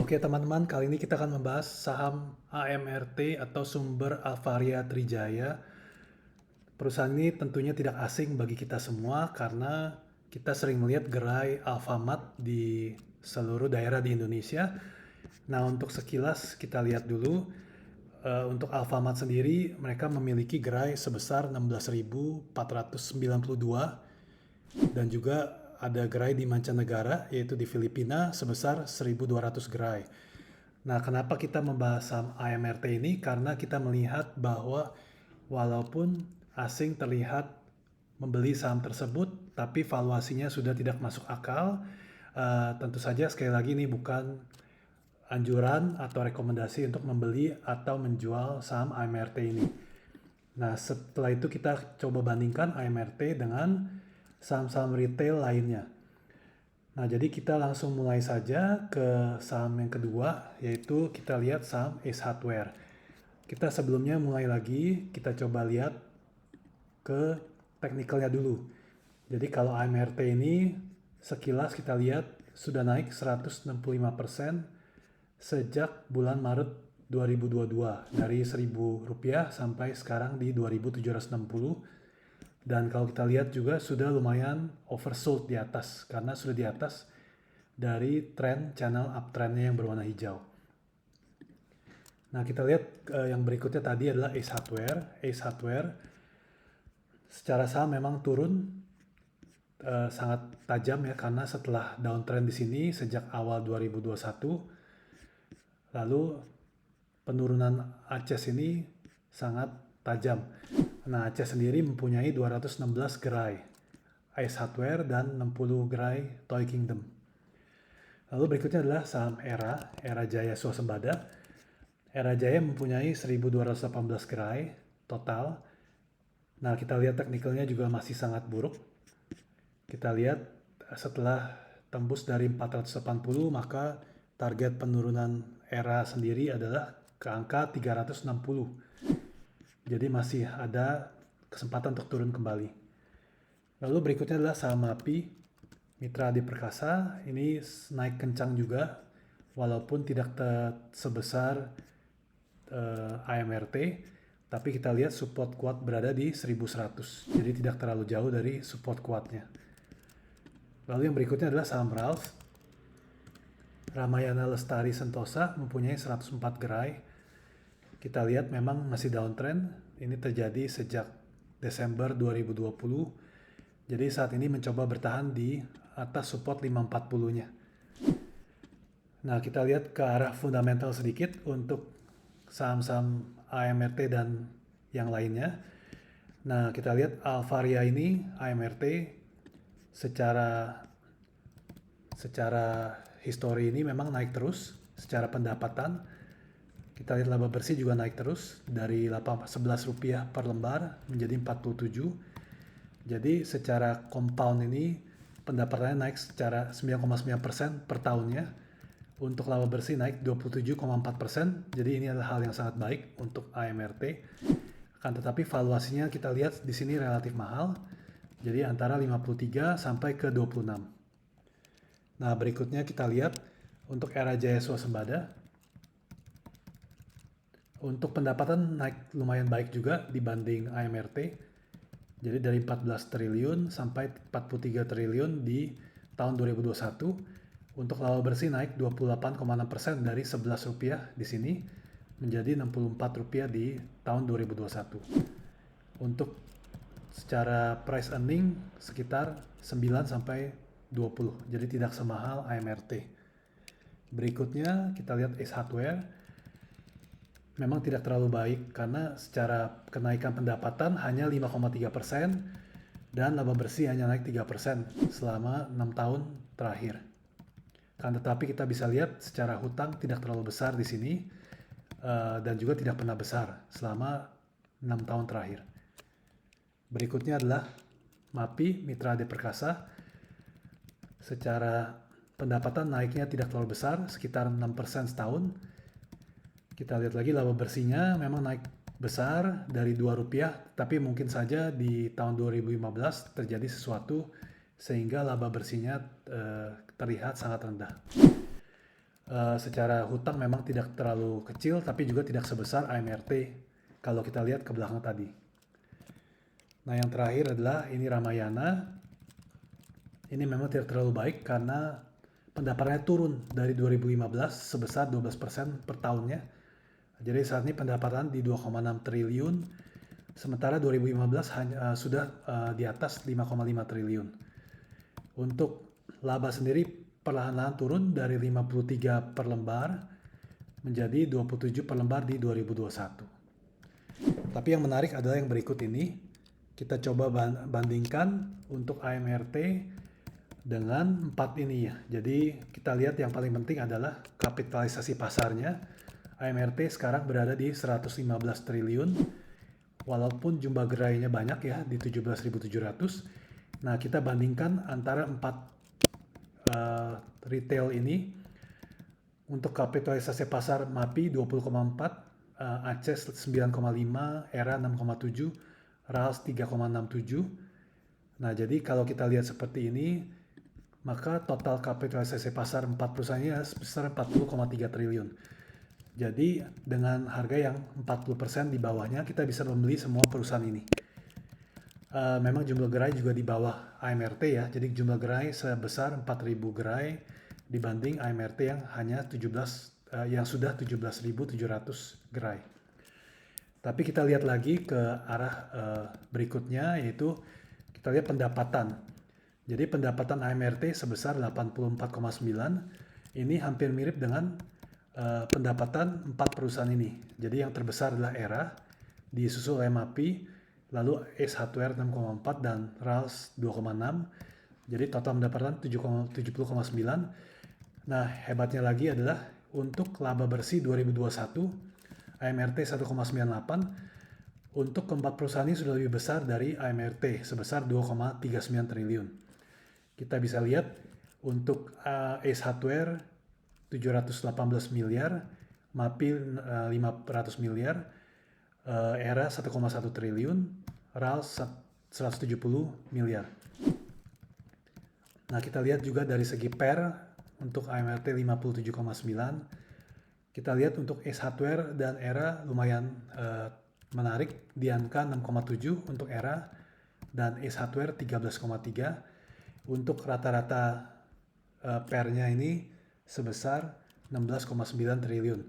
Oke teman-teman, kali ini kita akan membahas saham AMRT atau Sumber Alvaria Trijaya. Perusahaan ini tentunya tidak asing bagi kita semua karena kita sering melihat gerai Alfamart di seluruh daerah di Indonesia. Nah, untuk sekilas kita lihat dulu, untuk Alfamart sendiri mereka memiliki gerai sebesar 16.492 dan juga ada gerai di mancanegara yaitu di Filipina sebesar 1.200 gerai. Nah, kenapa kita membahas saham AMRT ini? Karena kita melihat bahwa walaupun asing terlihat membeli saham tersebut, tapi valuasinya sudah tidak masuk akal. Tentu saja sekali lagi ini bukan anjuran atau rekomendasi untuk membeli atau menjual saham AMRT ini. Nah, setelah itu kita coba bandingkan AMRT dengan saham-saham retail lainnya. Nah, jadi kita langsung mulai saja ke saham yang kedua, yaitu kita lihat saham Ace Hardware. Kita sebelumnya mulai lagi, kita coba lihat ke teknikalnya dulu. Jadi kalau AMRT ini sekilas kita lihat sudah naik 165% sejak bulan Maret 2022 dari Rp1.000 sampai sekarang di 2.760. Dan kalau kita lihat juga sudah lumayan oversold di atas karena sudah di atas dari tren channel uptrendnya yang berwarna hijau. Nah, kita lihat yang berikutnya tadi adalah Ace Hardware. Ace Hardware secara saham memang turun sangat tajam ya karena setelah downtrend di sini sejak awal 2021, lalu penurunan ACES ini sangat tajam. Nah, ACES sendiri mempunyai 216 gerai Ace Hardware dan 60 gerai Toy Kingdom. Lalu berikutnya adalah saham Era Jaya Swasembada. Era Jaya mempunyai 1.218 gerai total. Nah, kita lihat teknikalnya juga masih sangat buruk. Kita lihat setelah tembus dari 480, maka target penurunan Era sendiri adalah ke angka 360. Jadi masih ada kesempatan untuk turun kembali. Lalu berikutnya adalah saham MAPI, Mitra Adi Perkasa. Ini naik kencang juga, walaupun tidak sebesar AMRT, tapi kita lihat support kuat berada di 1.100. Jadi tidak terlalu jauh dari support kuatnya. Lalu yang berikutnya adalah saham Ralph. Ramayana Lestari Sentosa mempunyai 104 gerai. Kita lihat memang masih downtrend. Ini terjadi sejak Desember 2020. Jadi saat ini mencoba bertahan di atas support 540-nya. Nah, kita lihat ke arah fundamental sedikit untuk saham-saham AMRT dan yang lainnya. Nah, kita lihat Alvaria ini AMRT secara histori ini memang naik terus secara pendapatan. Kita lihat laba bersih juga naik terus dari Rp11 per lembar menjadi 47. Jadi secara compound ini pendapatannya naik secara 9,9% per tahunnya. Untuk laba bersih naik 27,4%. Jadi ini adalah hal yang sangat baik untuk AMRT. Akan tetapi valuasinya kita lihat di sini relatif mahal. Jadi antara 53 sampai ke 26. Nah, berikutnya kita lihat untuk Era Jaya Swasembada. Untuk pendapatan naik lumayan baik juga dibanding AMRT. Jadi dari 14 triliun sampai 43 triliun di tahun 2021. Untuk laba bersih naik 28,6% dari Rp11 di sini menjadi Rp64 di tahun 2021. Untuk secara price earning sekitar 9 sampai 20. Jadi tidak semahal AMRT. Berikutnya kita lihat Ace Hardware. Memang tidak terlalu baik karena secara kenaikan pendapatan hanya 5,3% dan laba bersih hanya naik 3% selama 6 tahun terakhir. Kan tetapi kita bisa lihat secara hutang tidak terlalu besar di sini dan juga tidak pernah besar selama 6 tahun terakhir. Berikutnya adalah MAPI, Mitra Adi Perkasa. Secara pendapatan naiknya tidak terlalu besar, sekitar 6% setahun. Kita lihat lagi laba bersihnya memang naik besar dari Rp2, tapi mungkin saja di tahun 2015 terjadi sesuatu sehingga laba bersihnya terlihat sangat rendah. Secara hutang memang tidak terlalu kecil, tapi juga tidak sebesar AMRT kalau kita lihat ke belakang tadi. Nah, yang terakhir adalah ini Ramayana. Ini memang tidak terlalu baik karena pendapatannya turun dari 2015 sebesar 12% per tahunnya. Jadi saat ini pendapatan di 2,6 triliun, sementara 2015 sudah di atas 5,5 triliun. Untuk laba sendiri perlahan-lahan turun dari 53 per lembar menjadi 27 per lembar di 2021. Tapi yang menarik adalah yang berikut ini. Kita coba bandingkan untuk AMRT dengan 4 ini ya. Jadi kita lihat yang paling penting adalah kapitalisasi pasarnya. AMRT sekarang berada di 115 triliun. Walaupun jumlah gerainya banyak ya di 17.700. Nah, kita bandingkan antara 4 retail ini. Untuk kapitalisasi pasar MAPI 20,4, Access 9,5, Era 6,7, RALS 3,67. Nah, jadi kalau kita lihat seperti ini, maka total kapitalisasi pasar 4 perusahaannya sebesar 40,3 triliun. Jadi dengan harga yang 40% di bawahnya kita bisa membeli semua perusahaan ini. Memang jumlah gerai juga di bawah AMRT ya. Jadi jumlah gerai sebesar 4.000 gerai dibanding AMRT yang hanya yang sudah 17.700 gerai. Tapi kita lihat lagi ke arah berikutnya, yaitu kita lihat pendapatan. Jadi pendapatan AMRT sebesar 84,9. Ini hampir mirip dengan pendapatan 4 perusahaan ini. Jadi yang terbesar adalah Era, disusul oleh MAPI, lalu Ace Hardware 6,4 dan RALS 2,6. Jadi total pendapatan 70,9. Nah, hebatnya lagi adalah untuk laba bersih 2021, AMRT 1,98. Untuk keempat perusahaan ini sudah lebih besar dari AMRT, sebesar 2,39 triliun. Kita bisa lihat untuk Ace Hardware 718 miliar, MAPI 500 miliar, Era 1,1 triliun, RALS 170 miliar. Nah, kita lihat juga dari segi PER untuk AMRT 57,9. Kita lihat untuk Ace Hardware dan Era lumayan menarik di angka 6,7 untuk Era dan Ace Hardware 13,3. Untuk rata-rata PER-nya ini sebesar 16,9 triliun.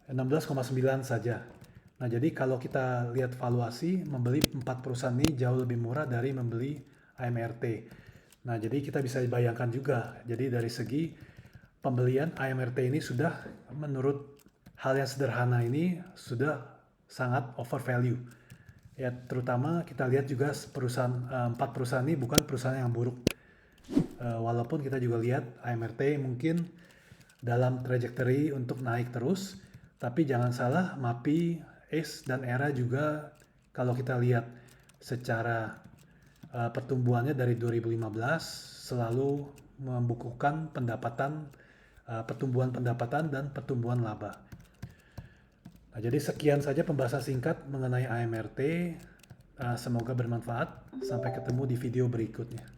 16,9 saja. Nah, jadi kalau kita lihat valuasi, membeli 4 perusahaan ini jauh lebih murah dari membeli AMRT. Nah, jadi kita bisa bayangkan juga. Jadi dari segi pembelian AMRT ini sudah menurut hal yang sederhana ini sudah sangat over value. Ya, terutama kita lihat juga perusahaan 4 perusahaan ini bukan perusahaan yang buruk. Walaupun kita juga lihat AMRT mungkin dalam trajectory untuk naik terus, tapi jangan salah MAPI, Ace dan Era juga kalau kita lihat secara pertumbuhannya dari 2015 selalu membukukan pertumbuhan pendapatan dan pertumbuhan laba. Nah, jadi sekian saja pembahasan singkat mengenai AMRT. Semoga bermanfaat. Sampai ketemu di video berikutnya.